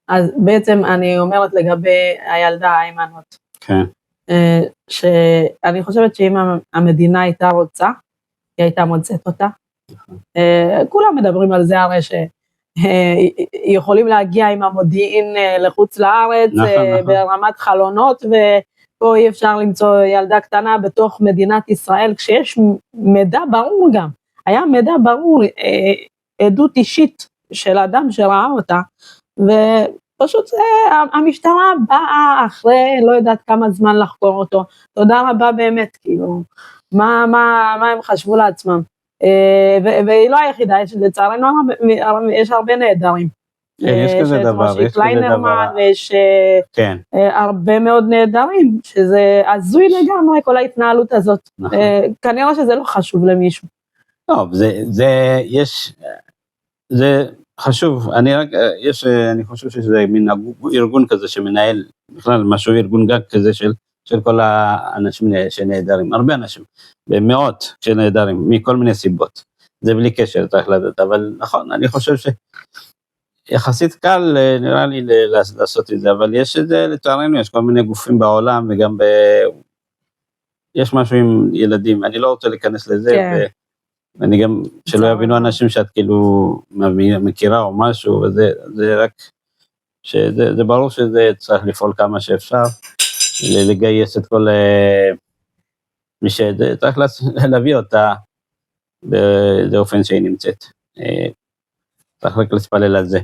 אז בעצם אני אומרת לגבי הילדה היימנוט, כן. שאני חושבת שאם המדינה הייתה רוצה, היא הייתה מוצאת אותה. כולם מדברים על זה הרי שיכולים להגיע עם המודיעין לחוץ לארץ, ברמת חלונות, ופה אי אפשר למצוא ילדה קטנה בתוך מדינת ישראל, כשיש מידע ברור גם, היה מידע ברור, עדות אישית של אדם שראה אותה, ופשוט המשטרה באה אחרי לא יודעת כמה זמן לחקור אותו. תודה רבה באמת, כאילו, מה הם חשבו לעצמם. והיא לא היחידה, לצערנו יש הרבה נהדרים. יש כזה דבר, יש קליינרמן, ויש הרבה מאוד נהדרים, שזה עזוי לגמרי כל ההתנהלות הזאת. כנראה שזה לא חשוב למישהו. טוב, זה חשוב, אני חושב שזה מין ארגון כזה שמנהל, בכלל משהו ארגון גג כזה של כל האנשים שנהדרים, הרבה אנשים, במאות שנהדרים, מכל מיני סיבות, זה בלי קשר, צריך לדעת, אבל נכון, אני חושב שיחסית קל נראה לי לעשות את זה, אבל יש את זה לצערנו, יש כל מיני גופים בעולם, וגם יש משהו עם ילדים, אני לא רוצה להיכנס לזה, ואני גם, שלא יבינו אנשים שאת כאילו מכירה או משהו, וזה רק, זה ברור שזה צריך לפעול כמה שאפשר, לגייס את כל מי שצריך להביא אותה באופן שהיא נמצאת. צריך רק לספלל על זה.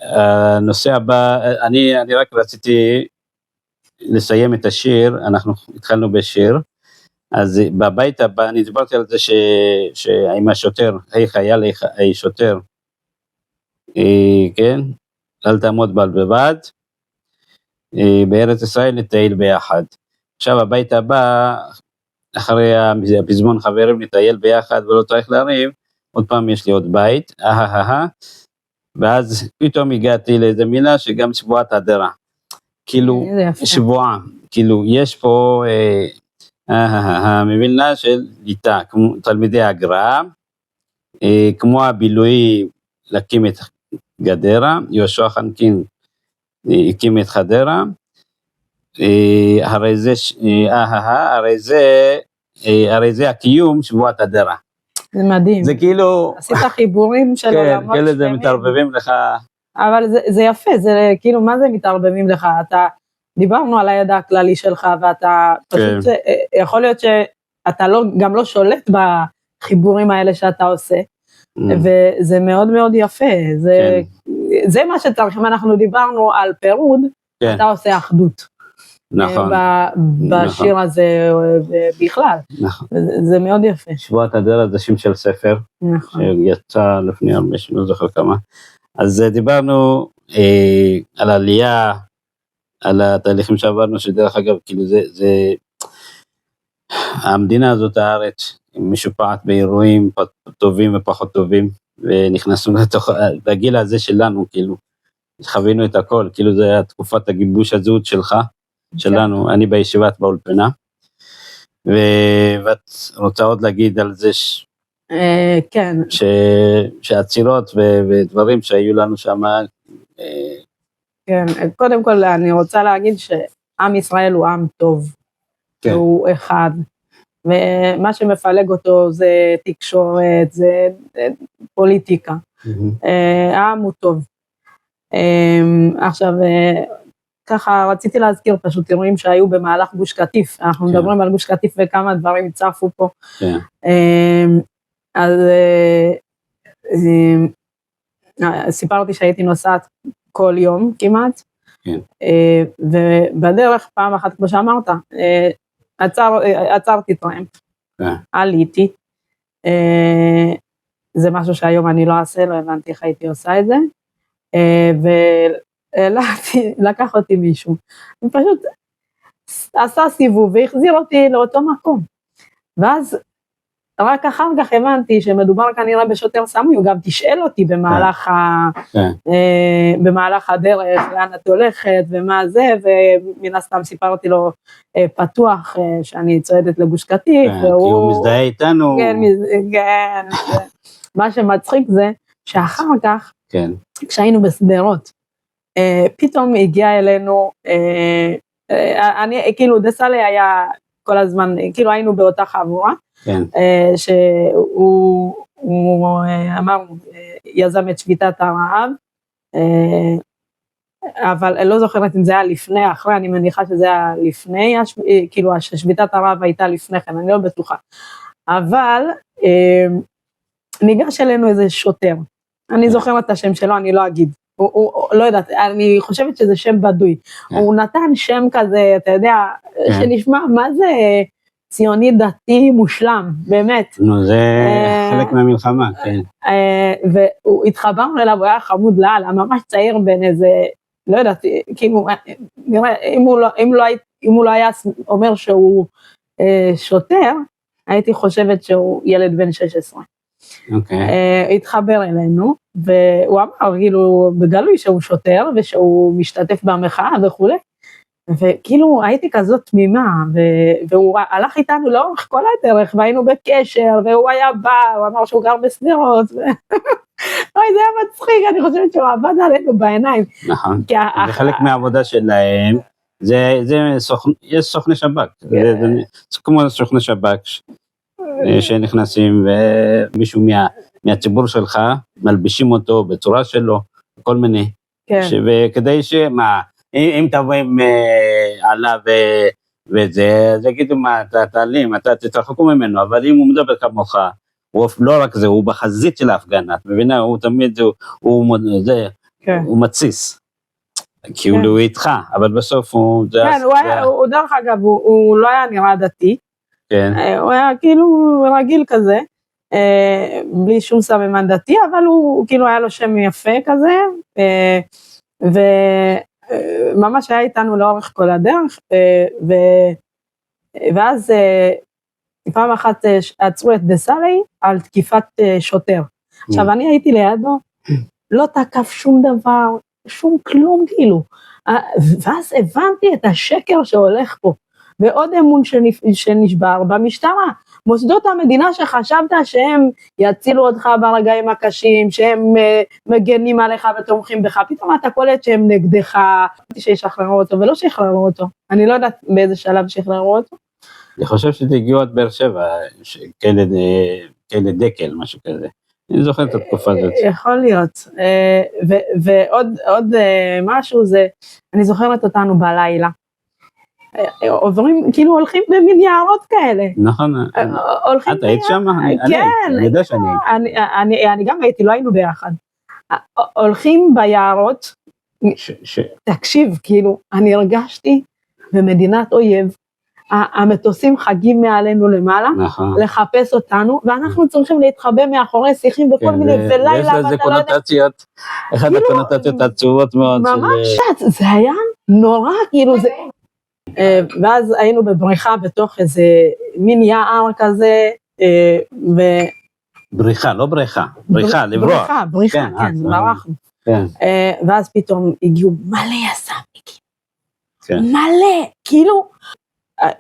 הנושא הבא, אני רק רציתי לסיים את השיר, אנחנו התחלנו בשיר, אז בבית הבא, אני דיברתי על זה שעם השוטר, היי חייל, היי שוטר, כן, אל תעמוד בלבד, בארץ ישראל נטייל ביחד. עכשיו הבית הבא, אחרי הפזמון חברים נטייל ביחד ולא צריך להריב, עוד פעם יש לי עוד בית, ואז פתאום הגעתי לאיזה מילה שגם שבועת הדרה, כאילו שבועה, כאילו יש פה המבינה של ליטה, כמו תלמידי הגר"א, כמו הבילוי להקים את גדרה, יהושע חנקין הקים את חדרה, הרי זה הקיום שבועת הדרה. זה מדהים. זה כאילו עשית חיבורים של עולמות שלמים. כן, זה מתערבבים לך. אבל זה יפה, זה כאילו, מה זה מתערבבים לך? אתה, דיברנו על הידע הכללי שלך, ואתה פשוט, יכול להיות שאתה גם לא שולט בחיבורים האלה שאתה עושה, וזה מאוד מאוד יפה, זה מה שצריך, אם אנחנו דיברנו על פירוד, אתה עושה אחדות. נכון. בשיר הזה בכלל. זה מאוד יפה. שבועת הדרה זה שם של ספר, שיצא לפני הרבה שנים, לא זוכר כמה. אז דיברנו על העלייה, על התהליכים שעברנו, שדרך אגב, כאילו זה, המדינה הזאת, הארץ, משופעת באירועים טובים ופחות טובים, ונכנסנו לתוך, בגיל הזה שלנו, כאילו, חווינו את הכל, כאילו זה תקופת הגיבוש הזהות שלך, שלנו, אני בישיבת באולפנה, ואת רוצה עוד להגיד על זה כן. שהצירות ודברים שהיו לנו שם, כן, קודם כל אני רוצה להגיד שעם ישראל הוא עם טוב, הוא אחד, ומה שמפלג אותו זה תקשורת, זה פוליטיקה, העם הוא טוב. עכשיו, ככה רציתי להזכיר פשוט אירועים שהיו במהלך גוש קטיף, אנחנו מדברים על גוש קטיף וכמה דברים צפו פה, אז סיפרתי שהייתי נוסעת כל יום כמעט, ובדרך פעם אחת כמו שאמרת, עצרתי טרמפ, עליתי, זה משהו שהיום אני לא אעשה, לא הבנתי איך הייתי עושה את זה, לקח אותי מישהו, ופשוט עשה סיבוב והחזיר אותי לאותו מקום, ואז רק אחר כך הבנתי שמדובר כנראה בשוטר סמוי, הוא גם תשאל אותי במהלך הדרך, לאן את הולכת ומה זה, ומן הסתם סיפרתי לו פתוח שאני צועדת לגוש קטיף, כי הוא מזדהה איתנו. כן, מה שמצחיק זה שאחר כך כן. כשהיינו בסדרות, פתאום הגיע אלינו, כאילו דסלי היה כל הזמן, כאילו היינו באותה חבורה, כן. שהוא אמר, יזם את שביתת הרעב, אבל אני לא זוכרת אם זה היה לפני, אחרי, אני מניחה שזה היה לפני, כאילו שביתת הרעב הייתה לפני כן, אני לא בטוחה. אבל ניגש אלינו איזה שוטר, אני זוכרת את השם שלו, אני לא אגיד, הוא לא יודעת, אני חושבת שזה שם בדוי, הוא נתן שם כזה, אתה יודע, שנשמע מה זה ציוני דתי מושלם, באמת. נו, זה חלק מהמלחמה, כן. והוא התחברנו אליו, הוא היה חמוד לעל, ממש צעיר בין איזה, לא יודעת, כאילו, נראה, אם הוא לא היה אומר שהוא שוטר, הייתי חושבת שהוא ילד בן 16. התחבר אלינו, והוא אמר, כאילו, בגלוי שהוא שוטר, ושהוא משתתף במחאה וכו'. וכאילו, הייתי כזאת תמימה, והוא הלך איתנו לאורך כל הדרך, והיינו בקשר, והוא היה בא, הוא אמר שהוא גר בסדרות, אוי, זה היה מצחיק, אני חושבת שהוא עבד עלינו בעיניים. נכון, זה חלק מהעבודה שלהם, יש סוכני שב"כ, זה כמו סוכני שב"כ, שנכנסים, ומישהו מהציבור שלך, מלבישים אותו בצורה שלו, כל מיני, וכדי שמה, אם תבואים עליו וזה, אז יגידו מה, אתה תעלים, אתה תתרחקו ממנו, אבל אם הוא מדבר כמוך, לא רק זה, הוא בחזית של ההפגנה, את מבינה, הוא תמיד, הוא מציס, כי הוא איתך, אבל בסוף הוא... כן, הוא דרך אגב, הוא לא היה נראה דתי, הוא היה כאילו רגיל כזה, בלי שום סממן דתי, אבל הוא כאילו היה לו שם יפה כזה, וממש היה איתנו לאורך כל הדרך, ואז פעם אחת עצרו את דסלי על תקיפת שוטר. עכשיו אני הייתי לידו, לא תקף שום דבר, שום כלום כאילו, ואז הבנתי את השקר שהולך פה, ועוד אמון שנשבר במשטרה, מוסדות המדינה שחשבת שהם יצילו אותך ברגעים הקשים, שהם מגנים עליך ותומכים בך, פתאום אתה קולט שהם נגדך, שישחררו אותו ולא שיחררו אותו, אני לא יודעת באיזה שלב שיחררו אותו. אני חושב שזה הגיעו עד באר שבע, כאלה דקל, משהו כזה. אני זוכר את התקופה הזאת. יכול להיות, ועוד משהו זה, אני זוכרת אותנו בלילה, עוברים, כאילו הולכים במין יערות כאלה. נכון, את היית שם? כן, אני יודע שאני הייתי. אני גם הייתי, לא היינו ביחד. הולכים ביערות, תקשיב, כאילו, אני הרגשתי במדינת אויב, המטוסים חגים מעלינו למעלה, לחפש אותנו, ואנחנו צריכים להתחבא מאחורי שיחים וכל מיני, ולילה, יש לזה קונוטציות, אחד הקונוטציות עצובות מאוד. ממש, זה היה נורא, כאילו זה... ואז היינו בבריכה בתוך איזה מין יער כזה, בריכה, לא בריכה, בריכה, לברוח. בריכה, כן, ברחנו. ואז פתאום הגיעו מלא יס"מניקים, מלא, כאילו,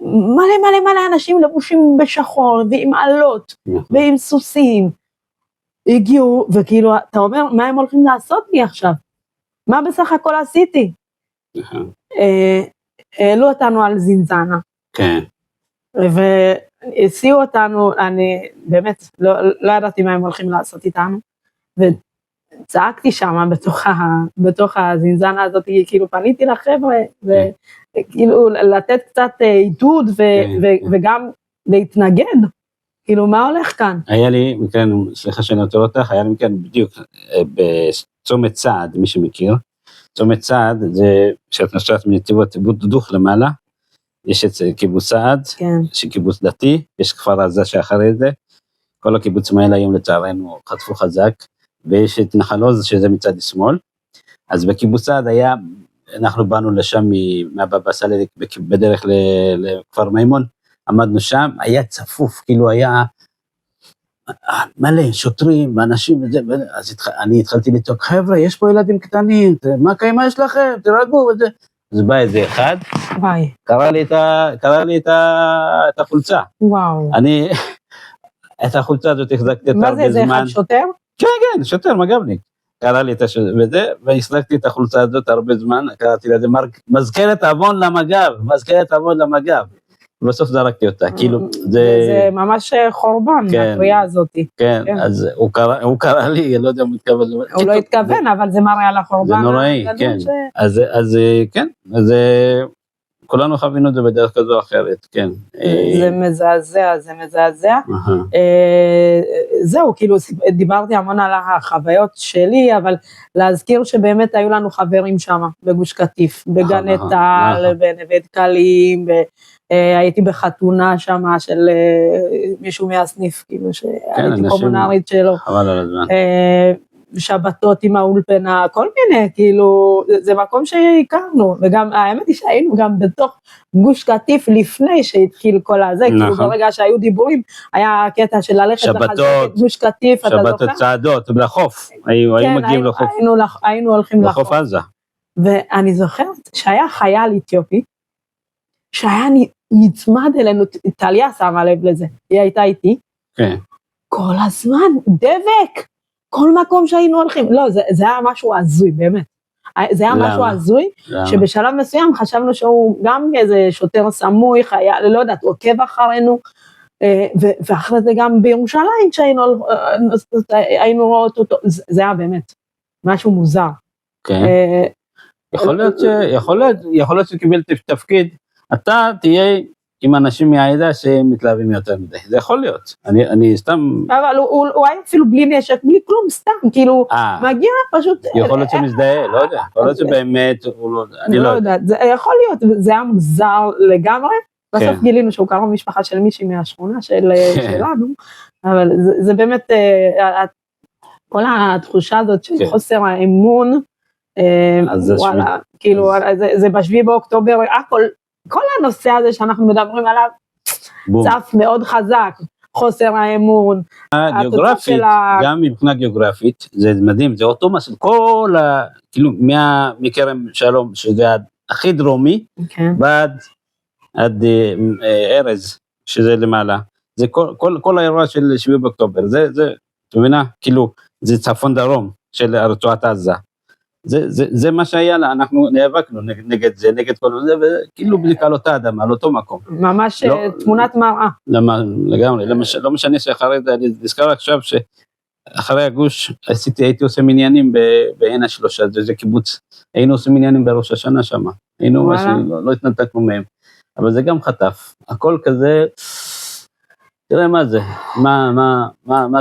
מלא אנשים לבושים בשחור, ועם עלות, ועם סוסים, הגיעו, וכאילו, אתה אומר, מה הם הולכים לעשות לי עכשיו? מה בסך הכל עשיתי? העלו אותנו על זינזנה. כן. והסיעו אותנו, אני באמת לא ידעתי מה הם הולכים לעשות איתנו, וצעקתי שם בתוך הזינזנה הזאת, כאילו פניתי לחבר'ה, וכאילו לתת קצת עידוד, וגם להתנגד, כאילו מה הולך כאן? היה לי, מכאן, סליחה שאני נותן אותך, היה לי מכאן בדיוק בצומת צעד, מי שמכיר, צומת צעד, זה שאת נשאת מנתיבות דוך למעלה, יש את קיבוץ צעד, שקיבוץ דתי, יש כפר עזה שאחרי זה, כל הקיבוצים האלה היום לצערנו חטפו חזק, ויש את נחל עוז שזה מצד שמאל, אז בקיבוץ צעד היה, אנחנו באנו לשם מהבבא סאלי בדרך לכפר מימון, עמדנו שם, היה צפוף, כאילו היה מלא שוטרים ואנשים וזה, אז אני התחלתי לצעוק, חבר'ה, יש פה ילדים קטנים, מה יש לכם, תרגעו וזה, אז בא איזה אחד, קרא לי את החולצה, אני את החולצה הזאת החזקתי אותה הרבה זמן. מה זה, אחד שוטר? כן, שוטר, מג"בניק, קרא לי את וזה, והסלקתי את החולצה הזאת הרבה זמן, קראתי לזה מזכרת עוון למג"ב, מזכרת עוון למג"ב. ובסוף זרקתי אותה, כאילו, זה ממש חורבן, הקריאה הזאת. כן, אז הוא קרא לי, לא יודע אם הוא התכוון. הוא לא התכוון, אבל זה מראה על החורבן. זה נוראי, כן. אז כן, אז כולנו חווינו את זה בדרך כזו או אחרת, כן. זה מזעזע, זה מזעזע. זהו, כאילו, דיברתי המון על החוויות שלי, אבל להזכיר שבאמת היו לנו חברים שם, בגוש קטיף, בגן טל, בנווה דקלים, הייתי בחתונה שם של מישהו מהסניף, כאילו שהייתי קומונרית שלו, שבתות עם האולפנה, כל מיני, כאילו, זה מקום שהכרנו, וגם האמת היא שהיינו גם בתוך גוש קטיף לפני שהתחיל כל הזה, כאילו ברגע שהיו דיבורים, היה קטע של ללכת לחזק את גוש קטיף, אתה זוכר? שבתות צעדות, לחוף, היו מגיעים לחוף. היינו הולכים לחוף עזה. ואני זוכרת שהיה חייל אתיופי, שהיה נצמד אלינו, טליה שמה לב לזה, היא הייתה איתי, כל הזמן, דבק, כל מקום שהיינו הולכים, לא, זה היה משהו הזוי, באמת, זה היה משהו הזוי, שבשלב מסוים חשבנו שהוא גם איזה שוטר סמוי, לא יודעת, עוקב אחרינו, ואחרי זה גם בירושלים, שהיינו רואות אותו, זה היה באמת, משהו מוזר. יכול להיות שקיבל תפקיד, אתה תהיה עם אנשים מהעדה שמתלהבים יותר מדי, זה יכול להיות, אני סתם... אבל הוא היה אפילו בלי נשק, בלי כלום, סתם, כאילו, מגיע פשוט... יכול להיות שמזדהה, לא יודע, יכול להיות שבאמת, אני לא יודע. זה יכול להיות, זה היה מוזר לגמרי, בסוף גילינו שהוא קרוב משפחה של מישהי מהשכונה שלנו, אבל זה באמת, כל התחושה הזאת של חוסר האמון, וואלה, כאילו, זה בשביעי באוקטובר, כל הנושא הזה שאנחנו מדברים עליו, צף מאוד חזק, חוסר האמון. גיאוגרפית, גם מבחינה גיאוגרפית, זה מדהים, זה אותו מסע, כל כאילו, מכרם שלום, שזה הכי דרומי, עד ארז, שזה למעלה, זה כל האירוע של 7 באוקטובר, זה, אתה מבינה? כאילו, זה צפון דרום של רצועת עזה. זה מה שהיה לה, אנחנו נאבקנו נגד זה, נגד כל זה, וכאילו בדיוק על אותה אדמה, על אותו מקום. ממש תמונת מראה. לגמרי, לא משנה שאחרי זה, אני נזכר עכשיו שאחרי הגוש, הייתי עושה מניינים בעין השלושה, זה קיבוץ, היינו עושים מניינים בראש השנה שם, היינו ממש, לא התנתקנו מהם, אבל זה גם חטף, הכל כזה, תראה מה זה, מה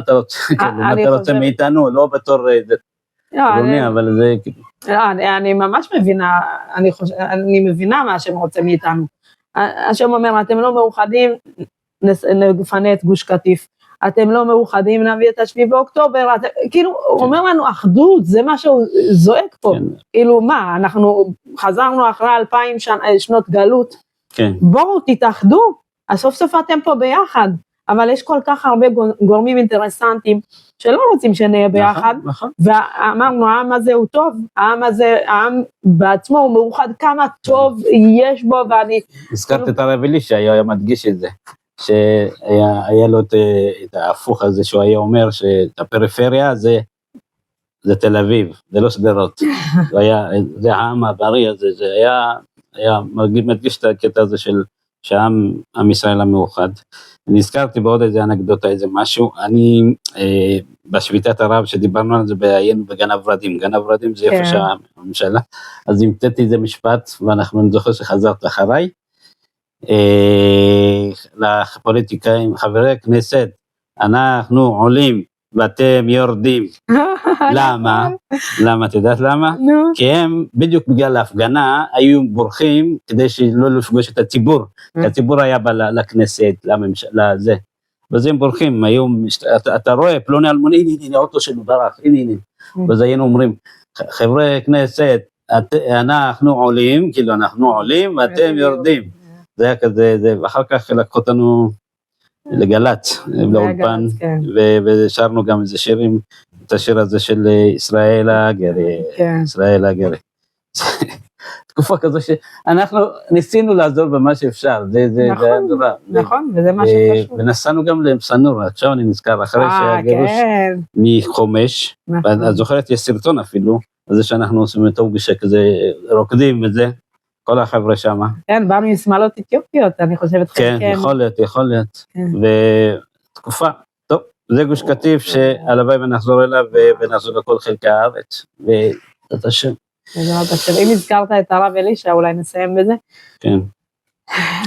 אתה רוצה מאיתנו, לא בתור רוני, אבל זה... אני ממש מבינה, אני מבינה מה השם רוצה מאיתנו. השם אומר, אתם לא מאוחדים, נפנה את גוש קטיף. אתם לא מאוחדים, נביא את 7 באוקטובר. כאילו, הוא אומר לנו, אחדות, זה מה שהוא זועק פה. כאילו, מה, אנחנו חזרנו אחרי 2000 שנות גלות. בואו, תתאחדו. הסוף סוף אתם פה ביחד. אבל יש כל כך הרבה גורמים אינטרסנטים שלא רוצים שנהיה ביחד, ואמרנו, העם הזה הוא טוב, העם בעצמו הוא מאוחד, כמה טוב יש בו, ואני... הזכרת את הרב אלישע, היה מדגיש את זה, שהיה לו את ההפוך הזה, שהוא היה אומר שהפריפריה זה תל אביב, זה לא שדרות, זה העם הבריא הזה, זה היה מדגיש את הקטע הזה של עם ישראל המאוחד. אני הזכרתי בעוד איזה אנקדוטה, איזה משהו, אני בשביתת הרב שדיברנו על זה היינו בגן הוורדים, גן הוורדים זה איפה שהממשלה, אז המתתי איזה משפט, ואנחנו נזוכר שחזרת אחריי, לפוליטיקאים, חברי הכנסת, אנחנו עולים ואתם יורדים, למה? למה, את יודעת למה? כי הם בדיוק בגלל ההפגנה היו בורחים כדי שלא לפגוש את הציבור, כי הציבור היה בא לכנסת, לזה, ואז הם בורחים, אתה רואה פלוני אלמוני, הנה האוטו שלו ברח, הנה, ואז היינו אומרים, חברי כנסת, אנחנו עולים, כאילו אנחנו עולים ואתם יורדים, זה היה כזה, ואחר כך לקחו אותנו לגל"צ, לאולפן, ושרנו גם איזה שירים, את השיר הזה של ישראל הגרי, ישראל הגרי. תקופה כזו שאנחנו ניסינו לעזור במה שאפשר, זה נכון, וזה מה שחשוב. ונסענו גם למסנור, עכשיו אני נזכר, אחרי שהגירוש מחומש, ואת זוכרת, יש סרטון אפילו, זה שאנחנו עושים את אוגשה כזה, רוקדים וזה, כל החבר'ה שם. כן, באנו עם שמאלות אתיופיות, אני חושבת. כן, יכול להיות, ותקופה, טוב, זה גוש קטיף שהלוואי ונחזור אליו, ונחזור לכל חלקי הארץ, ואת השם. אם הזכרת את הרב אלישע, אולי נסיים בזה. כן,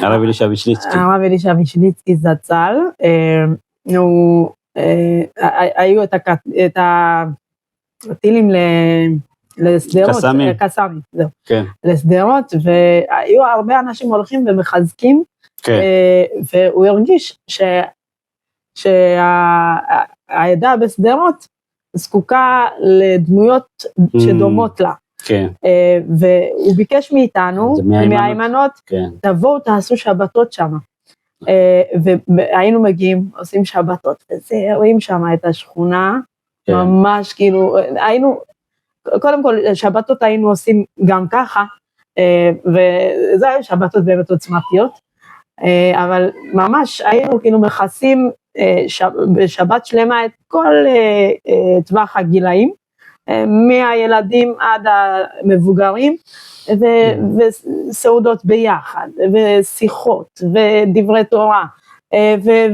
הרב אלישע וישליצקי. הרב אלישע וישליצקי זצ"ל, היו את הטילים לסדרות, קסאמים, זהו, לסדרות, והיו הרבה אנשים הולכים ומחזקים, והוא הרגיש שהעדה בסדרות זקוקה לדמויות שדומות לה, והוא ביקש מאיתנו, מהאימנות, תבואו תעשו שבתות שם, והיינו מגיעים, עושים שבתות, וזה, רואים שם את השכונה, ממש כאילו, היינו, קודם כל, שבתות היינו עושים גם ככה, וזה היו שבתות באמת עוצמתיות, אבל ממש היינו כאילו מכסים בשבת שלמה את כל טווח הגילאים, מהילדים עד המבוגרים, וסעודות ביחד, ושיחות, ודברי תורה,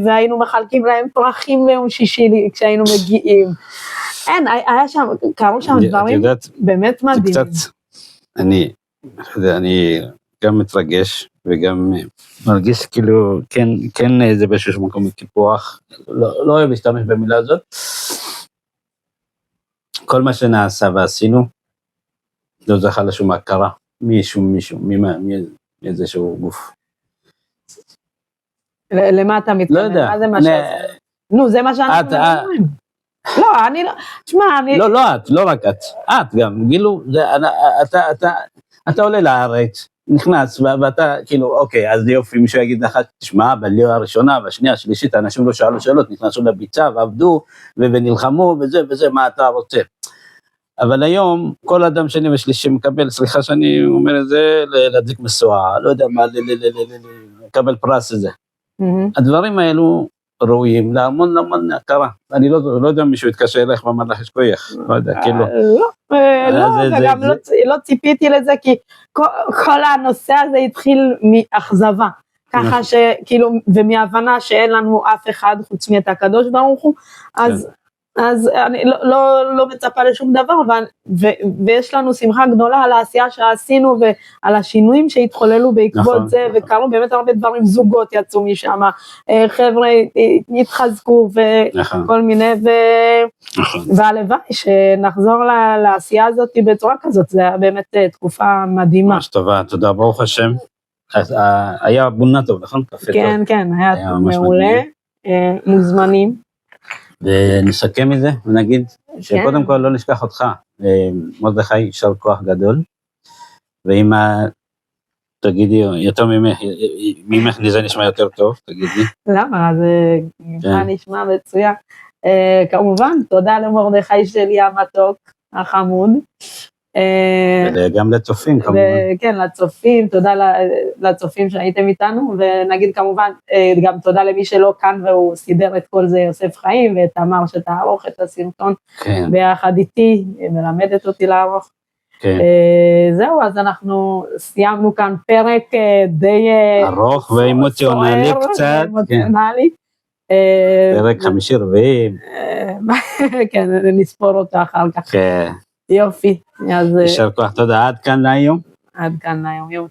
והיינו מחלקים להם פרחים ביום שישי כשהיינו מגיעים. אין, היה שם, קראו שם דברים באמת מדהים. זה קצת, אני גם מתרגש, וגם מרגיש כאילו, כן זה באיזשהו מקום קיפוח, לא אוהב להשתמש במילה הזאת, כל מה שנעשה ועשינו, לא זכה לשום הכרה, מישהו, מאיזשהו גוף. למה אתה מתכוון? לא יודע. מה זה מה שעשה? נו, זה מה שאנחנו מדברים. לא, אני לא, תשמע, אני... לא את, לא רק את גם, גילו, אתה עולה לארץ, נכנס, ואתה כאילו, אוקיי, אז יופי, מישהו יגיד לך, תשמע, בלילה הראשונה, והשנייה, השלישית, אנשים לא שאלו שאלות, נכנסו לביצה, ועבדו, ונלחמו, וזה, מה אתה רוצה. אבל היום, כל אדם שני ושלישי מקבל, סליחה שאני אומר את זה, להדליק מסועה, לא יודע מה, לקבל פרס הזה. הדברים האלו ראויים להמון הכרה. אני לא יודע מישהו יתקשר אליך ואמר לך שכוייך, לא יודע, כאילו. לא, וגם לא ציפיתי לזה, כי כל הנושא הזה התחיל מאכזבה, ככה שכאילו, ומהבנה שאין לנו אף אחד חוץ מאת הקדוש ברוך הוא, אז אני לא מצפה לשום דבר, ויש לנו שמחה גדולה על העשייה שעשינו, ועל השינויים שהתחוללו בעקבות זה, וקרו באמת הרבה דברים, זוגות יצאו משם, חבר'ה התחזקו, וכל מיני, והלוואי שנחזור לעשייה הזאת בצורה כזאת, זה היה באמת תקופה מדהימה. ממש טובה, תודה, ברוך השם. היה בונה טוב, נכון? כן, היה מעולה, מוזמנים. ונסכם מזה, ונגיד שקודם כל לא נשכח אותך, מרדכי, יישר כוח גדול, ואם תגידי, יותר ממך זה נשמע יותר טוב, תגידי. למה? זה נשמע מצוין. כמובן, תודה למרדכי שלי המתוק, החמוד. וגם לצופים כמובן. כן, לצופים, תודה לצופים שהייתם איתנו, ונגיד כמובן גם תודה למי שלא כאן והוא סידר את כל זה, יוסף חיים, ואת תמר שתערוך את הסרטון ביחד איתי, מלמדת אותי לערוך. זהו, אז אנחנו סיימנו כאן פרק די ארוך ואמוציונלי קצת. פרק 5 רביעי. כן, נספור אותו אחר כך. יופי. יישר כוח, תודה, עד כאן להיום. עד כאן להיום.